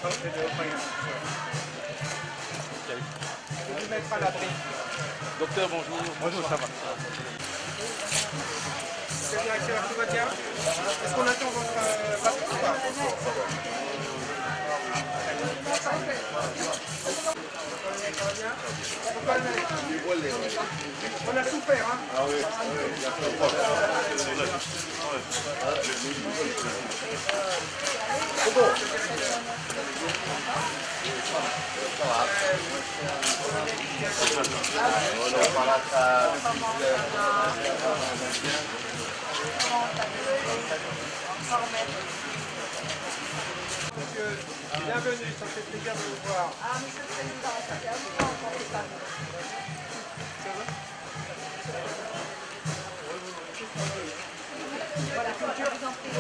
Vous mettre à l'abri. Docteur, bonjour. Bonjour, ça va. Monsieur le directeur, tout va bien? Est-ce qu'on attend votre patron ou pas? On a souffert, hein? Ah oui, c'est bon. Monsieur, bienvenue, ça fait plaisir de vous voir. Ah, monsieur le président, ça fait un moment qu'on ne s'est pas vu. Voilà, culture, vous en prie.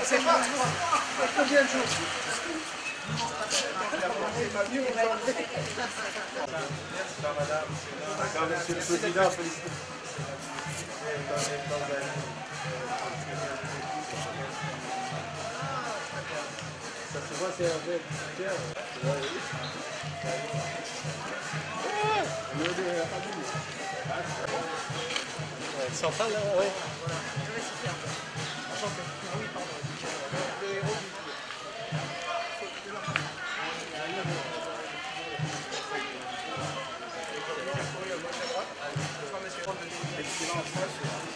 C'est pas combien de jours? Monsieur le Président, félicitations. Ça se voit, c'est un vrai tiers. Central, là, oui.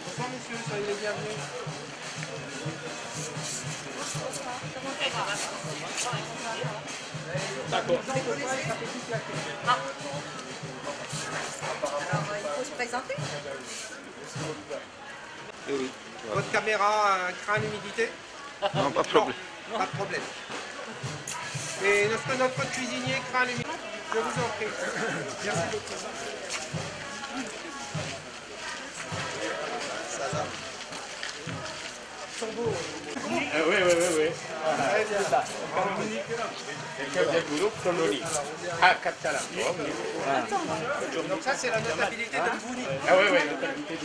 Bonsoir monsieur, soyez les bienvenus. D'accord. Alors, il faut se présenter. Oui. Votre caméra craint l'humidité? Non, pas de problème. Non, pas de problème. Et notre cuisinier craint l'humidité? Je vous en prie. Merci beaucoup. Ils sont beaux. Oui. Très bien. Donc ça c'est la notabilité de Mbouni. Ah oui, notabilité.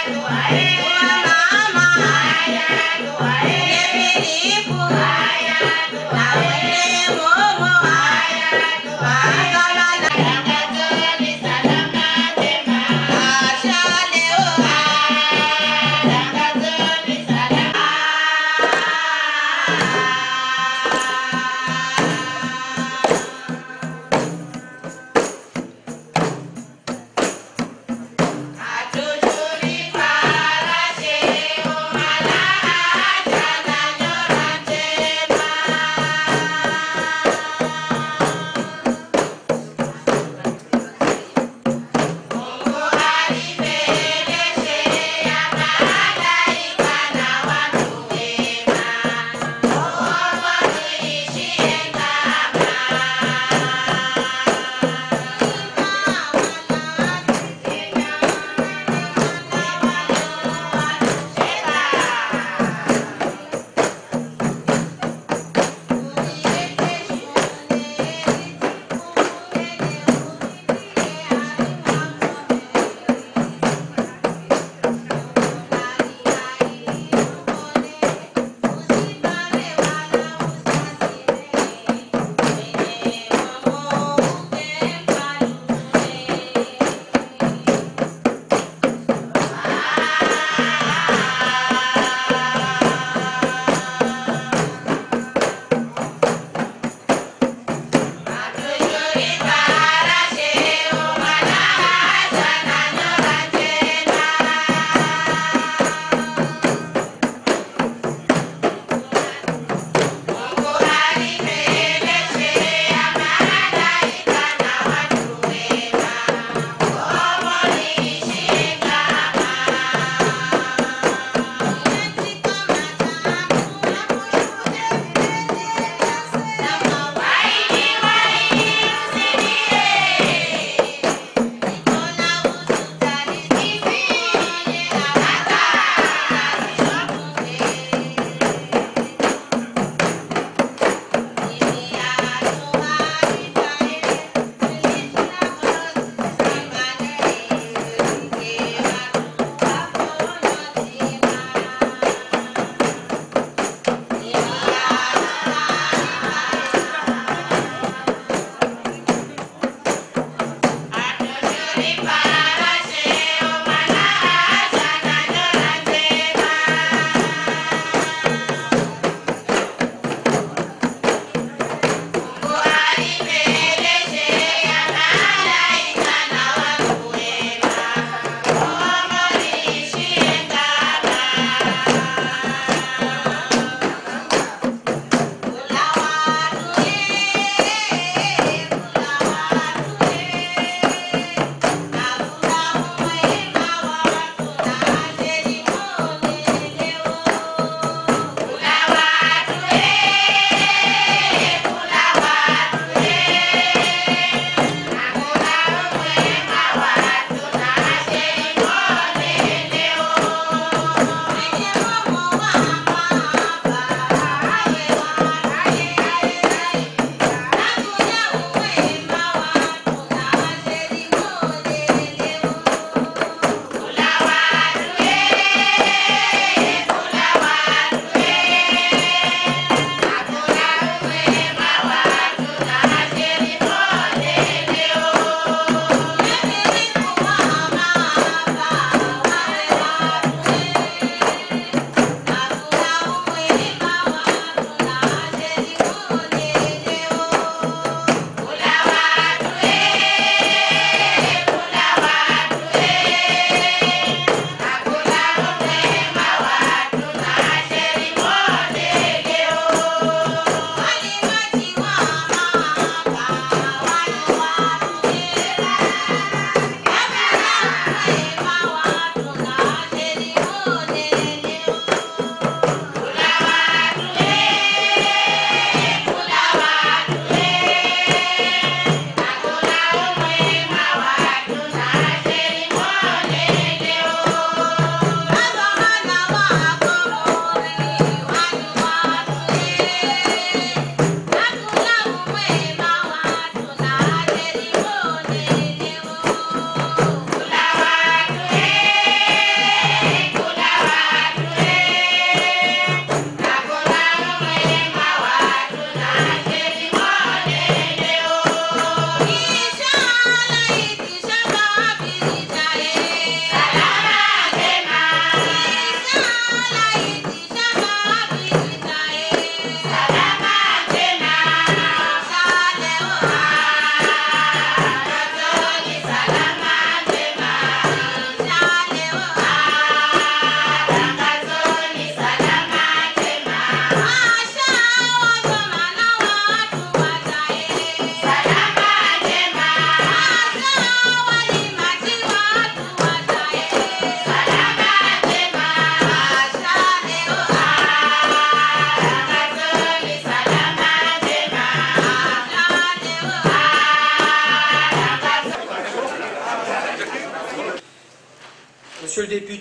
Atuh curi para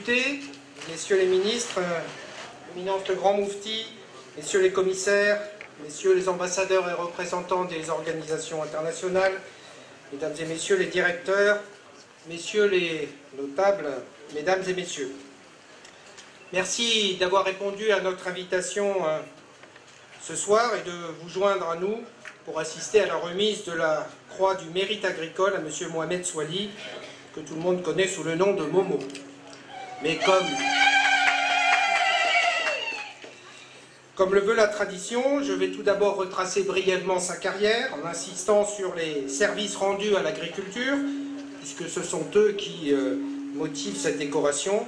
députés, messieurs les ministres, éminence le grand moufti, messieurs les commissaires, messieurs les ambassadeurs et représentants des organisations internationales, mesdames et messieurs les directeurs, messieurs les notables, mesdames et messieurs. Merci d'avoir répondu à notre invitation ce soir et de vous joindre à nous pour assister à la remise de la Croix du Mérite agricole à M. Mohamed Soili, que tout le monde connaît sous le nom de Momo. Mais comme le veut la tradition, je vais tout d'abord retracer brièvement sa carrière en insistant sur les services rendus à l'agriculture, puisque ce sont eux qui motivent cette décoration,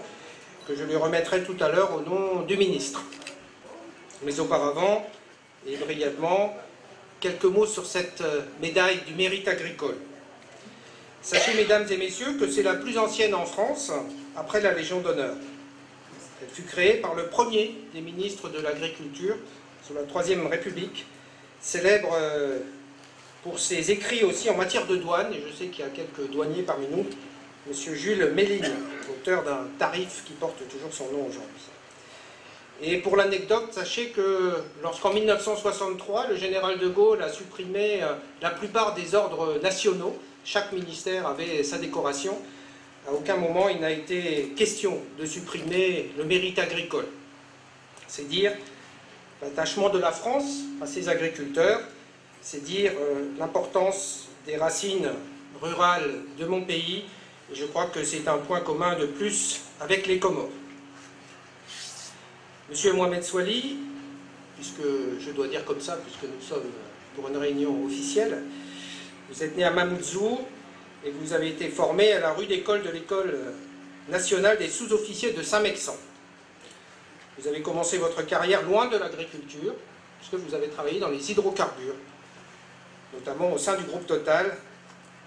que je lui remettrai tout à l'heure au nom du ministre. Mais auparavant, et brièvement, quelques mots sur cette médaille du mérite agricole. Sachez, mesdames et messieurs, que c'est la plus ancienne en France, après la Légion d'honneur. Elle fut créée par le premier des ministres de l'Agriculture, sous la Troisième République, célèbre pour ses écrits aussi en matière de douane, et je sais qu'il y a quelques douaniers parmi nous, M. Jules Méline, auteur d'un tarif qui porte toujours son nom aujourd'hui. Et pour l'anecdote, sachez que lorsqu'en 1963, le général de Gaulle a supprimé la plupart des ordres nationaux, chaque ministère avait sa décoration, à aucun moment il n'a été question de supprimer le mérite agricole. C'est dire l'attachement de la France à ses agriculteurs, c'est dire l'importance des racines rurales de mon pays, et je crois que c'est un point commun de plus avec les Comores. Monsieur Mohamed Soili, puisque je dois dire comme ça, puisque nous sommes pour une réunion officielle, vous êtes né à Mamoudzou et vous avez été formé à la rue d'école de l'École nationale des sous-officiers de Saint-Mexan. Vous avez commencé votre carrière loin de l'agriculture, puisque vous avez travaillé dans les hydrocarbures, notamment au sein du groupe Total,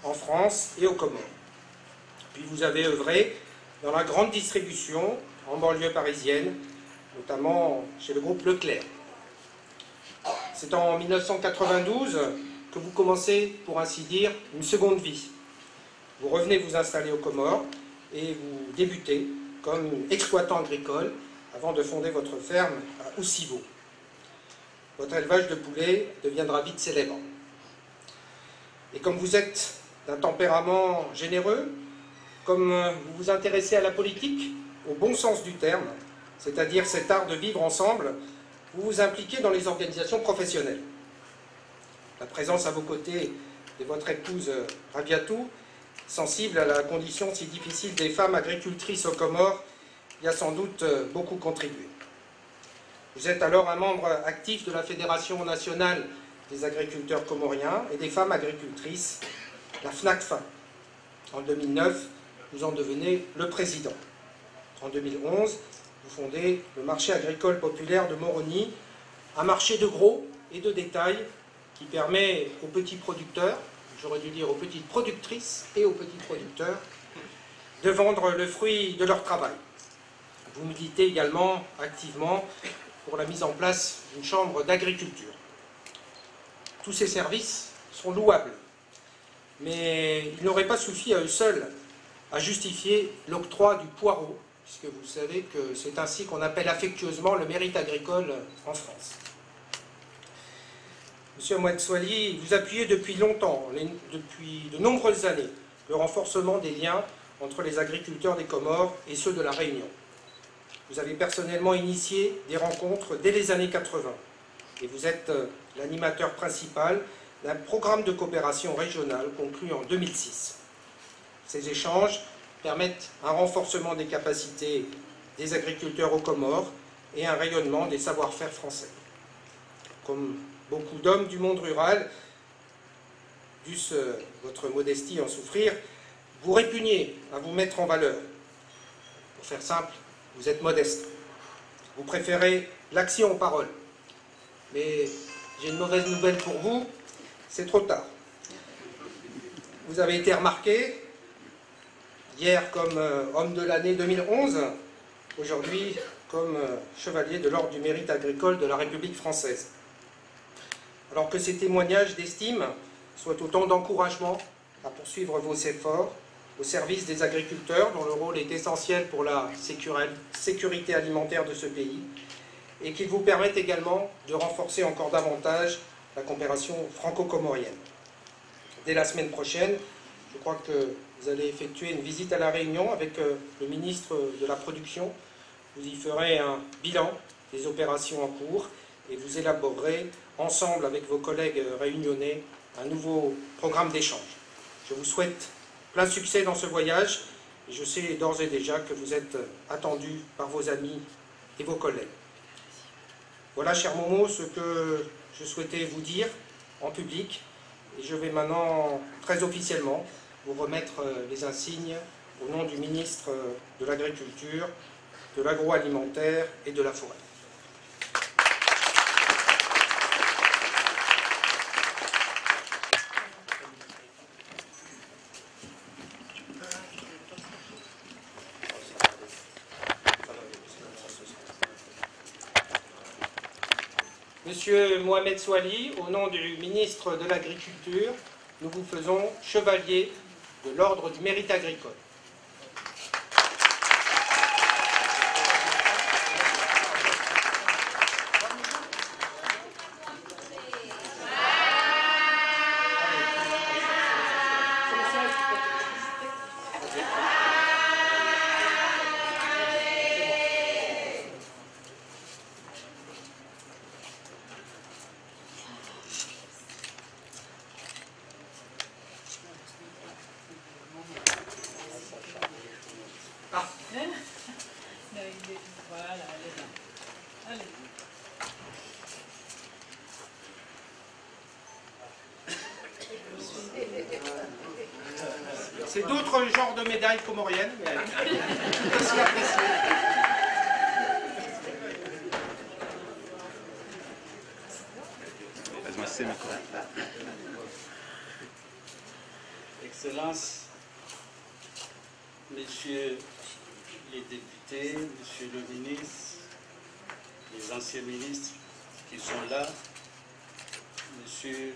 en France et aux Comores. Puis vous avez œuvré dans la grande distribution, en banlieue parisienne, notamment chez le groupe Leclerc. C'est en 1992 que vous commencez, pour ainsi dire, une seconde vie. Vous revenez vous installer aux Comores et vous débutez comme exploitant agricole avant de fonder votre ferme à Oussiveau. Votre élevage de poulets deviendra vite célèbre. Et comme vous êtes d'un tempérament généreux, comme vous vous intéressez à la politique, au bon sens du terme, c'est-à-dire cet art de vivre ensemble, vous vous impliquez dans les organisations professionnelles. La présence à vos côtés de votre épouse Rabiatou, sensible à la condition si difficile des femmes agricultrices aux Comores, y a sans doute beaucoup contribué. Vous êtes alors un membre actif de la Fédération nationale des agriculteurs comoriens et des femmes agricultrices, la FNACFA. En 2009, vous en devenez le président. En 2011, vous fondez le marché agricole populaire de Moroni, un marché de gros et de détail qui permet aux petits producteurs, j'aurais dû dire aux petites productrices et aux petits producteurs, de vendre le fruit de leur travail. Vous militez également activement pour la mise en place d'une chambre d'agriculture. Tous ces services sont louables, mais ils n'auraient pas suffi à eux seuls à justifier l'octroi du poireau, puisque vous savez que c'est ainsi qu'on appelle affectueusement le mérite agricole en France. Monsieur Mohamed Soili, vous appuyez depuis longtemps, depuis de nombreuses années, le renforcement des liens entre les agriculteurs des Comores et ceux de la Réunion. Vous avez personnellement initié des rencontres dès les années 80 et vous êtes l'animateur principal d'un programme de coopération régionale conclu en 2006. Ces échanges permettent un renforcement des capacités des agriculteurs aux Comores et un rayonnement des savoir-faire français. Comme beaucoup d'hommes du monde rural, dussent votre modestie en souffrir, vous répugnez à vous mettre en valeur. Pour faire simple, vous êtes modeste. Vous préférez l'action aux paroles. Mais j'ai une mauvaise nouvelle pour vous, c'est trop tard. Vous avez été remarqué, hier comme homme de l'année 2011, aujourd'hui comme chevalier de l'ordre du mérite agricole de la République française. Alors que ces témoignages d'estime soient autant d'encouragement à poursuivre vos efforts, au service des agriculteurs, dont le rôle est essentiel pour la sécurité alimentaire de ce pays, et qui vous permettent également de renforcer encore davantage la coopération franco-comorienne. Dès la semaine prochaine, je crois que vous allez effectuer une visite à La Réunion avec le ministre de la Production. Vous y ferez un bilan des opérations en cours et vous élaborerez ensemble avec vos collègues réunionnais un nouveau programme d'échange. Je vous souhaite plein succès dans ce voyage et je sais d'ores et déjà que vous êtes attendus par vos amis et vos collègues. Voilà, cher Momo, ce que je souhaitais vous dire en public et je vais maintenant très officiellement vous remettre les insignes au nom du ministre de l'Agriculture, de l'Agroalimentaire et de la Forêt. Monsieur Mohamed Souali, au nom du ministre de l'Agriculture, nous vous faisons chevalier de l'Ordre du Mérite agricole. C'est d'autres genres de médailles comoriennes, mais aussi appréciées. Excellences, Messieurs les députés, Monsieur le ministre, les anciens ministres qui sont là, Monsieur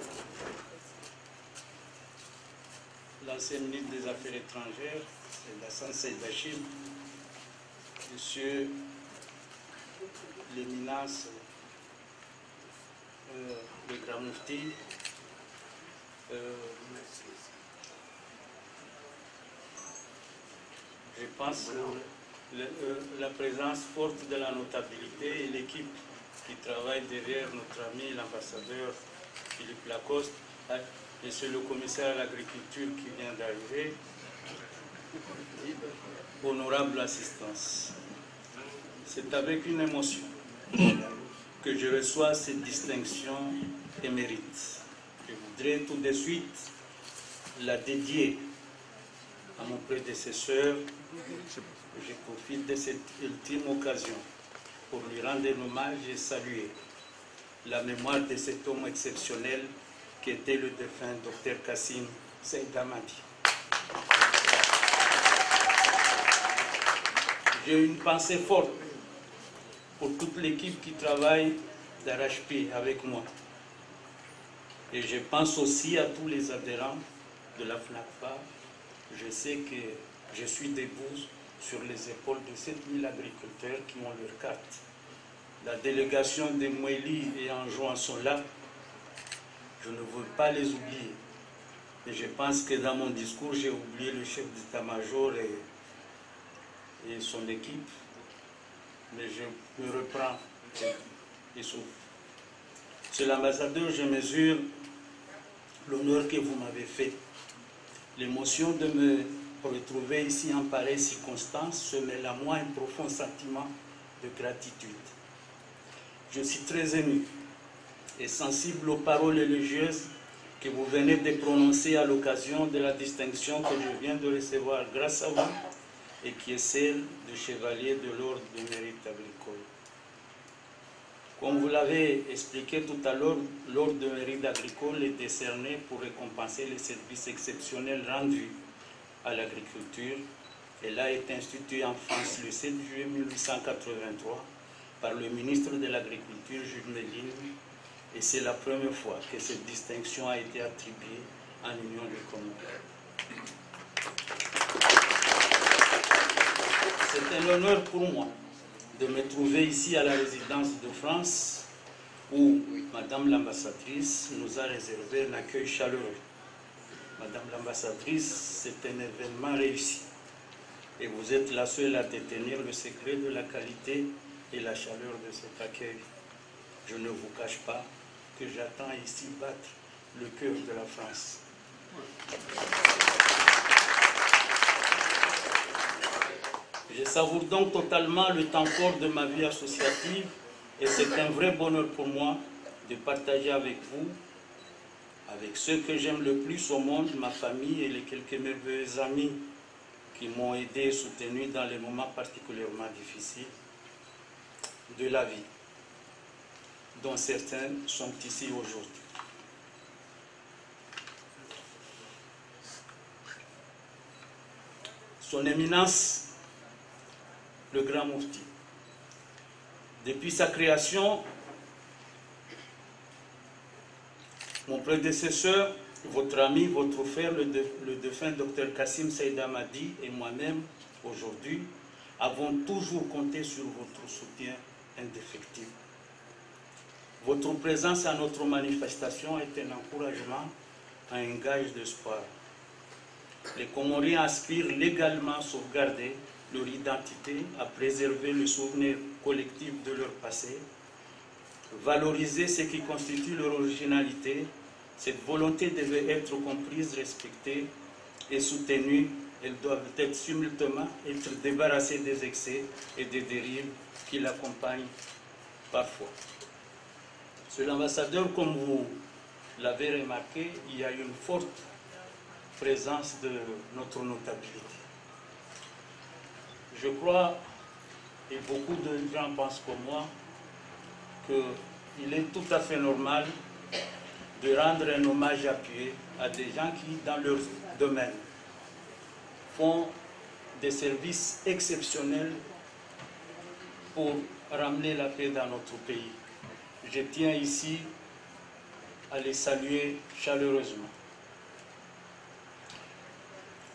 l'ancien ministre des Affaires étrangères, c'est Hassan Saïd Hachim, Monsieur l'éminence, le Grand Mufti, je pense la présence forte de la notabilité et l'équipe qui travaille derrière notre ami l'ambassadeur Philippe Lacoste, Monsieur le commissaire à l'agriculture qui vient d'arriver, honorable assistance. C'est avec une émotion que je reçois cette distinction émérite. Je voudrais tout de suite la dédier à mon prédécesseur. Je profite de cette ultime occasion pour lui rendre un hommage et saluer la mémoire de cet homme exceptionnel qui était le défunt Dr Kassim Saïd Hamadi. J'ai une pensée forte pour toute l'équipe qui travaille d'arrache-pied avec moi. Et je pense aussi à tous les adhérents de la FNACFA. Je sais que je suis debout sur les épaules de 7000 agriculteurs qui ont leur carte. La délégation de Moueli et Anjouan sont là. Je ne veux pas les oublier. Et je pense que dans mon discours, j'ai oublié le chef d'état-major et son équipe. Mais je me reprends et souffle. Monsieur l'ambassadeur, je mesure l'honneur que vous m'avez fait. L'émotion de me retrouver ici en pareille circonstance se mêle à moi un profond sentiment de gratitude. Je suis très ému et sensible aux paroles élogieuses que vous venez de prononcer à l'occasion de la distinction que je viens de recevoir grâce à vous et qui est celle de chevalier de l'Ordre du Mérite agricole. Comme vous l'avez expliqué tout à l'heure, l'Ordre du Mérite agricole est décerné pour récompenser les services exceptionnels rendus à l'agriculture. Elle a été instituée en France le 7 juillet 1883 par le ministre de l'Agriculture, Jules Méline, et c'est la première fois que cette distinction a été attribuée en Union des Comores. C'est un honneur pour moi de me trouver ici à la résidence de France où Madame l'ambassadrice nous a réservé un accueil chaleureux. Madame l'ambassadrice, c'est un événement réussi. Et vous êtes la seule à détenir le secret de la qualité et la chaleur de cet accueil. Je ne vous cache pas que j'attends ici battre le cœur de la France. Je savoure donc totalement le temps fort de ma vie associative et c'est un vrai bonheur pour moi de partager avec vous, avec ceux que j'aime le plus au monde, ma famille et les quelques merveilleux amis qui m'ont aidé et soutenu dans les moments particulièrement difficiles de la vie, dont certains sont ici aujourd'hui. Son Éminence, le Grand Moufti. Depuis sa création, mon prédécesseur, votre ami, votre frère, le défunt Dr Kassim Saïd Hamadi et moi-même, aujourd'hui, avons toujours compté sur votre soutien indéfectible. Votre présence à notre manifestation est un encouragement, un gage d'espoir. Les Comoriens aspirent légalement à sauvegarder leur identité, à préserver le souvenir collectif de leur passé, valoriser ce qui constitue leur originalité. Cette volonté devait être comprise, respectée et soutenue. Elles doivent être simultanément être débarrassées des excès et des dérives qui l'accompagnent parfois. Sur l'ambassadeur, comme vous l'avez remarqué, il y a une forte présence de notre notabilité. Je crois, et beaucoup de gens pensent comme moi, qu'il est tout à fait normal de rendre un hommage appuyé à des gens qui, dans leur domaine, font des services exceptionnels pour ramener la paix dans notre pays. Je tiens ici à les saluer chaleureusement.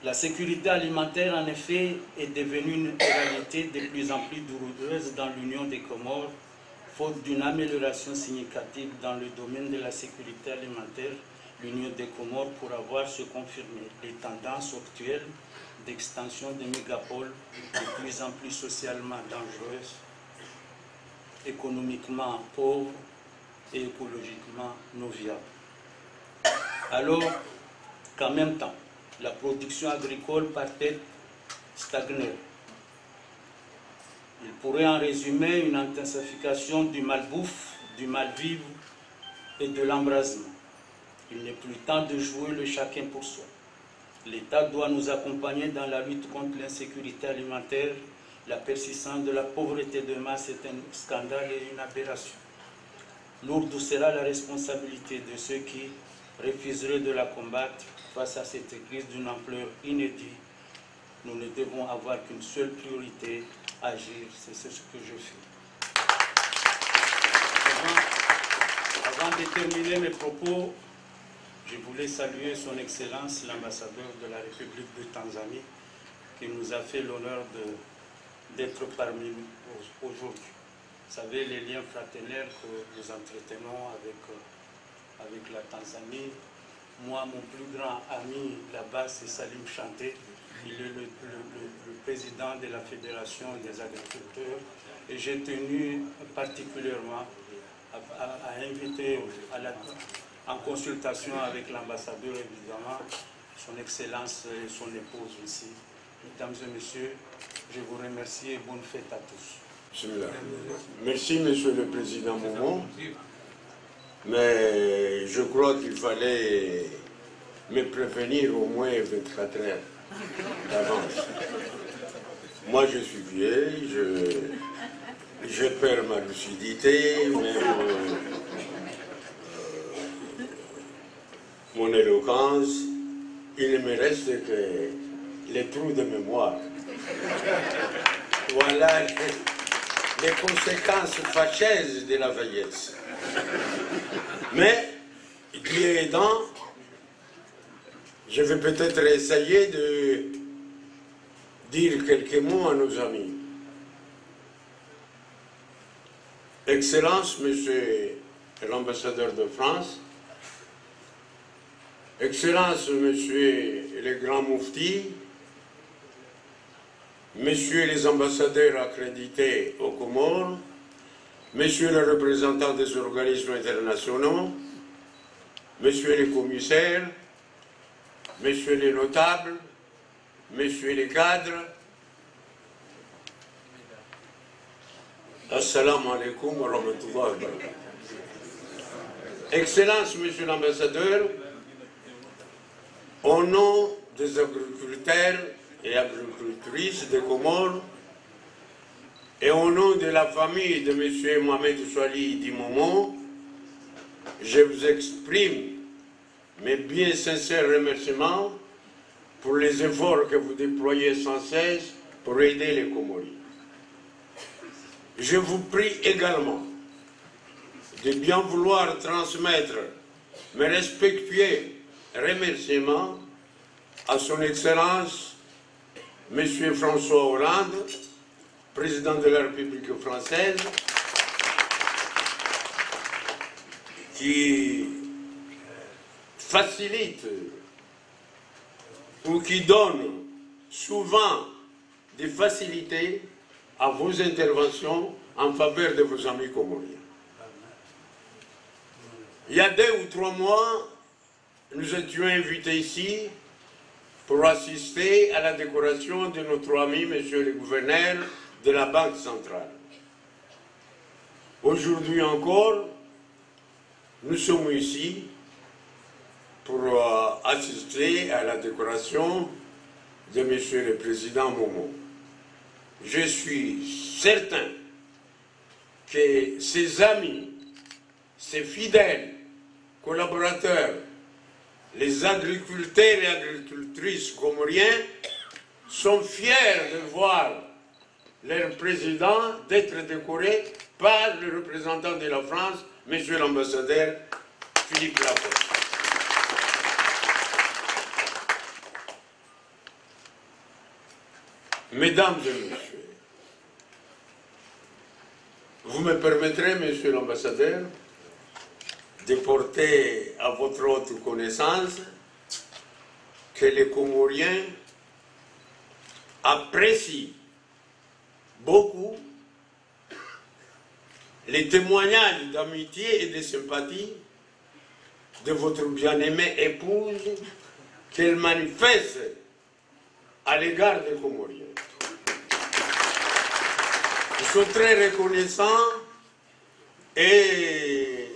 La sécurité alimentaire, en effet, est devenue une réalité de plus en plus douloureuse dans l'Union des Comores, faute d'une amélioration significative dans le domaine de la sécurité alimentaire. L'Union des Comores pourra voir se confirmer les tendances actuelles d'extension des mégapoles de plus en plus socialement dangereuses, économiquement pauvres et écologiquement non viables. Alors qu'en même temps, la production agricole par tête stagnerait. Il pourrait en résumer une intensification du malbouffe, du mal-vivre et de l'embrasement. Il n'est plus temps de jouer le chacun pour soi. L'État doit nous accompagner dans la lutte contre l'insécurité alimentaire. La persistance de la pauvreté de masse est un scandale et une aberration. Lourde sera la responsabilité de ceux qui refuseraient de la combattre face à cette crise d'une ampleur inédite. Nous ne devons avoir qu'une seule priorité, agir, c'est ce que je fais. Avant de terminer mes propos, je voulais saluer son Excellence, l'ambassadeur de la République de Tanzanie, qui nous a fait l'honneur d'être parmi nous aujourd'hui. Vous savez, les liens fraternels que nous entretenons avec la Tanzanie. Moi, mon plus grand ami là-bas, c'est Salim Chanté. Il est le président de la Fédération des agriculteurs. Et j'ai tenu particulièrement à inviter en consultation avec l'ambassadeur, évidemment, son Excellence et son épouse ici. Mesdames et messieurs, je vous remercie et bonne fête à tous. Merci, Monsieur le Président Momo. Mais je crois qu'il fallait me prévenir au moins 24 heures d'avance. Moi, je suis vieille, je perds ma lucidité, même mon éloquence. Il ne me reste que les trous de mémoire. Voilà les conséquences fâcheuses de la vieillesse. Mais, Dieu aidant, je vais peut-être essayer dire quelques mots à nos amis. Excellence, Monsieur l'ambassadeur de France, Excellence, Monsieur le Grand Moufti, Messieurs les ambassadeurs accrédités aux Comores, Messieurs les représentants des organismes internationaux, Messieurs les commissaires, Messieurs les notables, Messieurs les cadres, Assalamu alaikum wa rahmatullahi wa barakatuh. Excellence, Monsieur l'ambassadeur, au nom des agriculteurs et agricultrices des Comores et au nom de la famille de M. Mohamed Souali Dimomo, je vous exprime mes bien sincères remerciements pour les efforts que vous déployez sans cesse pour aider les Comoriens. Je vous prie également de bien vouloir transmettre mes respectueux remerciements à son Excellence M. François Hollande, président de la République française, qui facilite ou qui donne souvent des facilités à vos interventions en faveur de vos amis comoriens. Il y a 2 ou 3 mois, nous étions invités ici pour assister à la décoration de notre ami, monsieur le gouverneur de la Banque centrale. Aujourd'hui encore, nous sommes ici pour assister à la décoration de monsieur le président Momo. Je suis certain que ses amis, ses fidèles collaborateurs, les agriculteurs et agricultrices comoriens sont fiers de voir leur président d'être décoré par le représentant de la France, monsieur l'ambassadeur Philippe Laporte. Mesdames et messieurs, vous me permettrez, monsieur l'ambassadeur, de porter à votre haute connaissance que les Comoriens apprécient beaucoup les témoignages d'amitié et de sympathie de votre bien-aimée épouse qu'elle manifeste à l'égard des Comoriens. Ils sont très reconnaissants et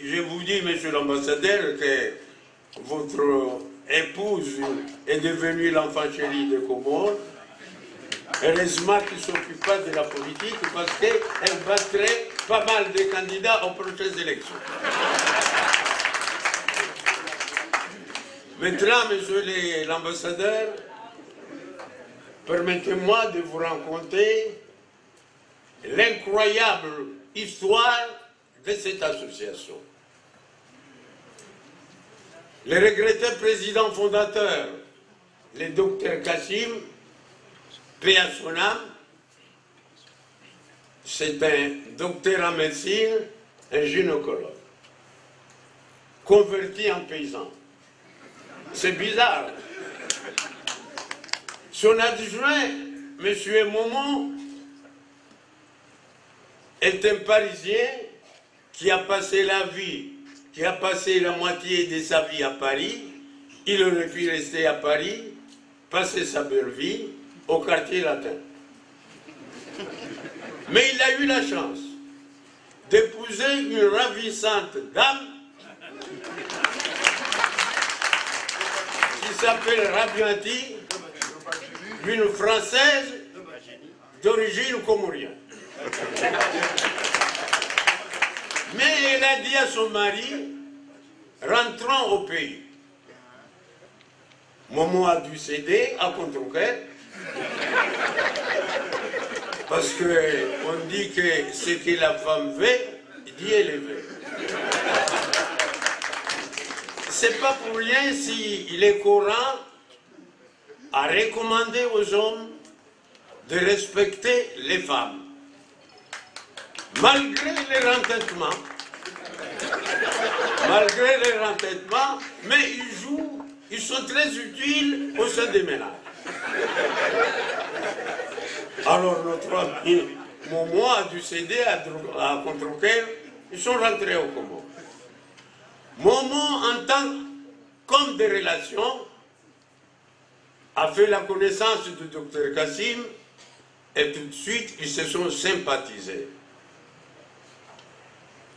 je vous dis, monsieur l'ambassadeur, que votre épouse est devenue l'enfant chéri des Comores. Heureusement qu'il ne s'occupe pas de la politique parce qu'elle battrait pas mal de candidats aux prochaines élections. Maintenant, monsieur l'ambassadeur, permettez-moi de vous raconter l'incroyable histoire de cette association. Le regretté président fondateur, le docteur Kassim, paix à son âme, c'est un docteur en médecine, un gynécologue, converti en paysan. C'est bizarre. Son adjoint, M. Momo, est un Parisien qui a passé la vie, qui a passé la moitié de sa vie à Paris. Il aurait pu rester à Paris, passer sa belle vie au quartier latin. Mais il a eu la chance d'épouser une ravissante dame qui s'appelle Rabianti, une Française d'origine comorienne. Mais elle a dit à son mari, rentrons au pays. Momo a dû céder à contre-cœur, parce qu'on dit que ce que la femme veut, Dieu le veut. C'est pas pour rien si le Coran a recommandé aux hommes de respecter les femmes. Malgré les entêtements, mais ils sont très utiles au sein des ménages. Alors notre ami Momo a dû céder à Contrecoeur, ils sont rentrés au Congo. Momo, en tant qu'homme de relations, a fait la connaissance du docteur Kassim et tout de suite ils se sont sympathisés.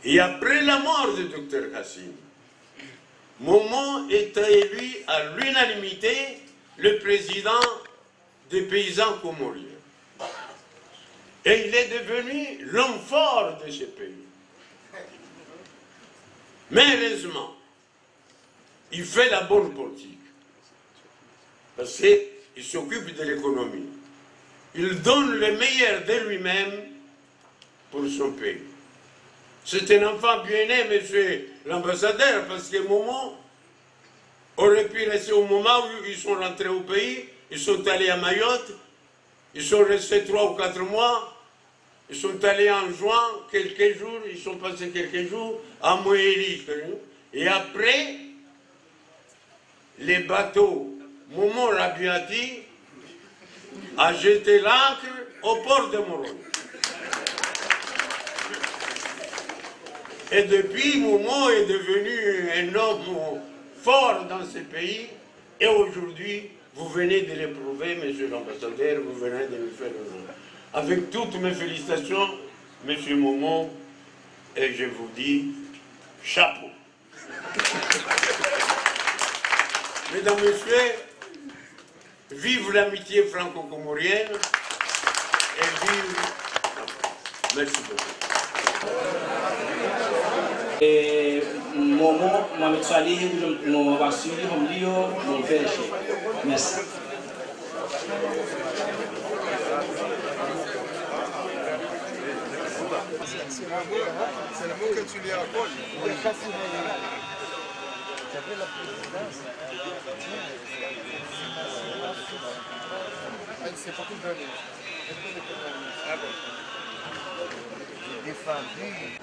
Et après la mort du docteur Kassim, Momo était élu à l'unanimité le président des paysans comoriens. Et il est devenu l'homme fort de ce pays. Mais heureusement, il fait la bonne politique. Parce qu'il s'occupe de l'économie. Il donne le meilleur de lui-même pour son pays. C'est un enfant bien né, monsieur l'ambassadeur, parce que Momo aurait pu rester au moment où ils sont rentrés au pays, ils sont allés à Mayotte, ils sont restés 3 ou 4 mois, ils sont allés en juin quelques jours, ils sont passés quelques jours à Moéry. Et après, les bateaux, Momo Rabiati a jeté l'ancre au port de Moroni. Et depuis, Momo est devenu un homme fort dans ce pays. Et aujourd'hui, vous venez de l'éprouver, monsieur l'ambassadeur, vous venez de nous faire honneur. Avec toutes mes félicitations, monsieur Momo, et je vous dis chapeau. Mesdames, messieurs, vive l'amitié franco-comorienne et vive... Merci beaucoup. Momo, Mohamed Salih, mon Vassili, mon Lio, mon Verge. Merci. C'est le mot que tu lui apportes. C'est pas tout donné. Ah bon. Défendu.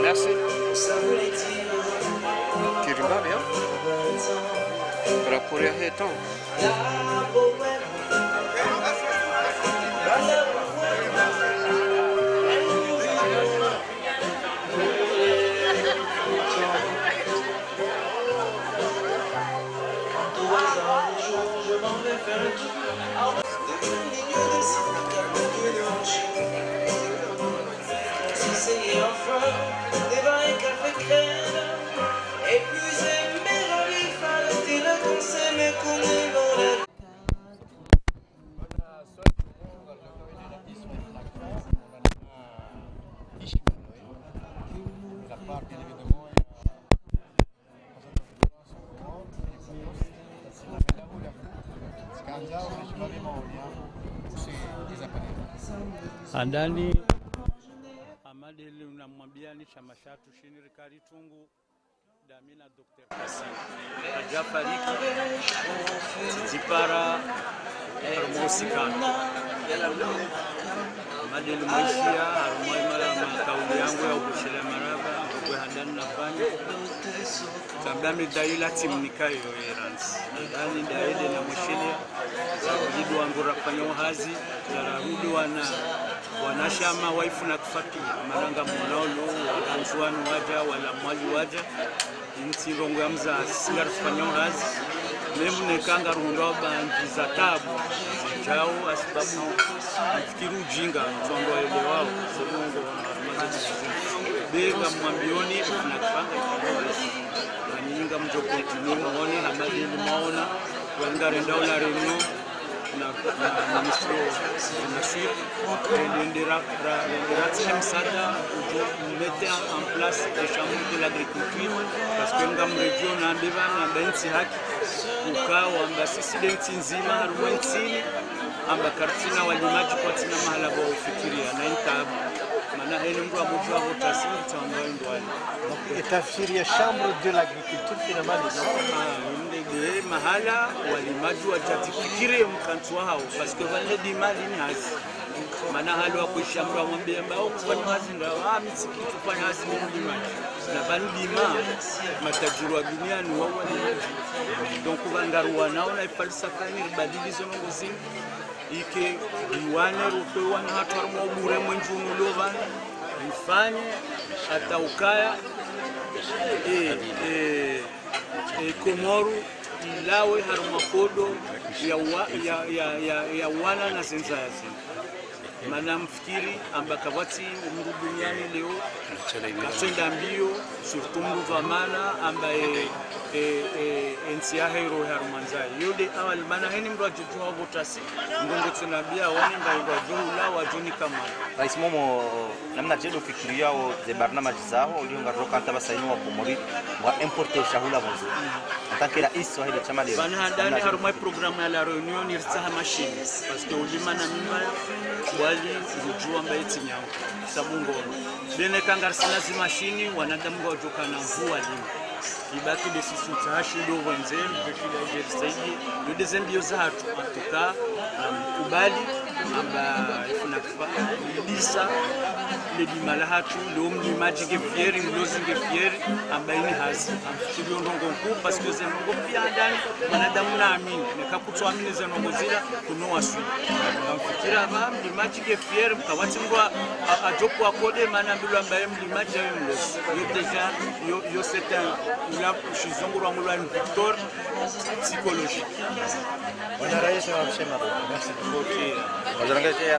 Merci. Kirima bien. Para poder retom. s'essayer enfin des vins et café crème. Et plus aimer la vie, fallait le conseil, mais qu'on est dans la Andani amadeli unamwambia ni chama chatu shiniri karitungu damina Dr. Kassim ajafariki zipara harmosikana amadeli maishia harumoi mara kauli yangu ya ukushile maraba kwa handani nafanya kabdami daila timnikayo erans ndani daile na mwishilia zaidi wangu rafanya uhazi zararudi wanashama waifu na kufakia maranga monolo walanzuanu waja wala mwali waja inti rongo ya mzazi singa rufanya uhazi memu nekanga rundo banji za tabu zijao asibabu mfikiru ujinga mtuango elewao sebungo bega mwambioni na kufanga na nyinga mjokoti ni mwoni hamadi maona wangare ndaula reno na ministro Nasir rendera msada mettre en place les chambres de l'agriculture parce que ngam region na ndeva na bensi haki ukao amba sisi denti nzima harumwentini amba kartina walimaji kwa tina mahala ba ufikiria na intabu mana heli mtu amujua votasini tamba ndwani tafsiri ya chambre de l'agriculture finalement ndege mahala walimaji wajatifikiri mkantu wao parce que vale dimali ni hazi mana hali wa kushambra mwambie mbao kufanya hazi ndio mitiki kufanya hazi ni mlimaji na bandima matajiri wa dunia ni wao walimaji donc vangarua nao na falsafa ni badilizo ngozi ike diwane rupe wana hatu harmo bure mwenjunu lovan ifanye hata ukaya Komoru ilawe harumakodo ya wana na sensazi mana mfikiri ambakavati umru duniani leo katenda mbio surtout mru vamana ambaye ensia hero harumanzai yode awal mana heni mru ajujua votasi ngongo tunabia wani mbaigwa jula wajuni kama rais momo namna jedo fikiria o de barnamaj zao ulionga roka hata basaini wa Komori wa importer shahula mozo atakira iso hili chama leo bana ndani harumai programu ya la reunion irsaha machine parce que ulima na mima wali rujua mbaye tinyao sabungo bene kangarsina zi machine wanadamu wajoka na mvua limo ibaki de sisi tashi do wenzel kufika jersey le deuxième biozatu en tout cas kubali amba ifuna disa le dimala hatu le mlimaji ke fieri mlozi ke fieri amba ini hasi amfikiri ndongo ku parce que zenongo pia ndani wanadamu na amini nekakutwa amini zenongo zira kuno wasu amfikira ba mlimaji ke fieri mkawati ngwa ajopo akode mana mbilo ambaye mlimaji ayo mlozi yo deja yo c'est un là shizongurwa mulwa Victor psychologique on a réussi à mshema merci beaucoup wazangaje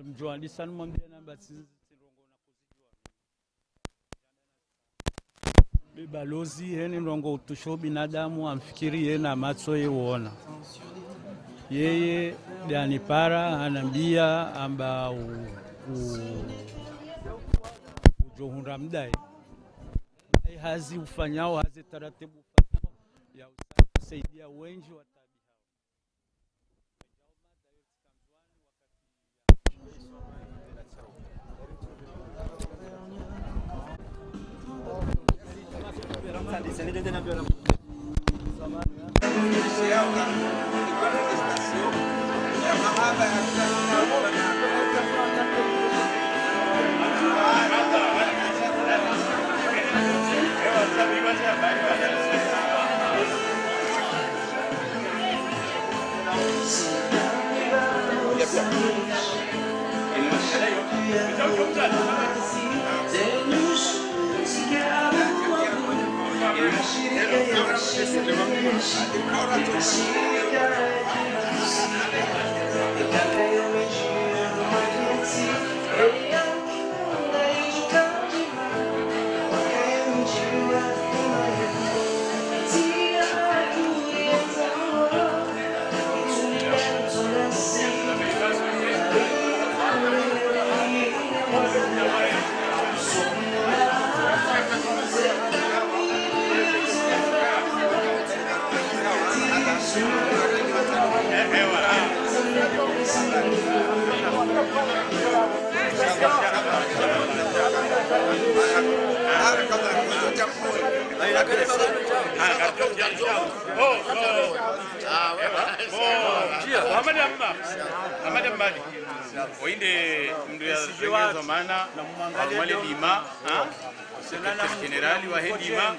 mjoandi sana mwambia namba tirongo na kuzijua balozi heni ndongo utusho binadamu amfikirie na macho yeona yeye danipara anambia amba ujohunda mdai hazi ufanyao hazi taratibu ya usaidia wengi wa Oinde mndu ya zenyezo maana wale lima generali wa hedima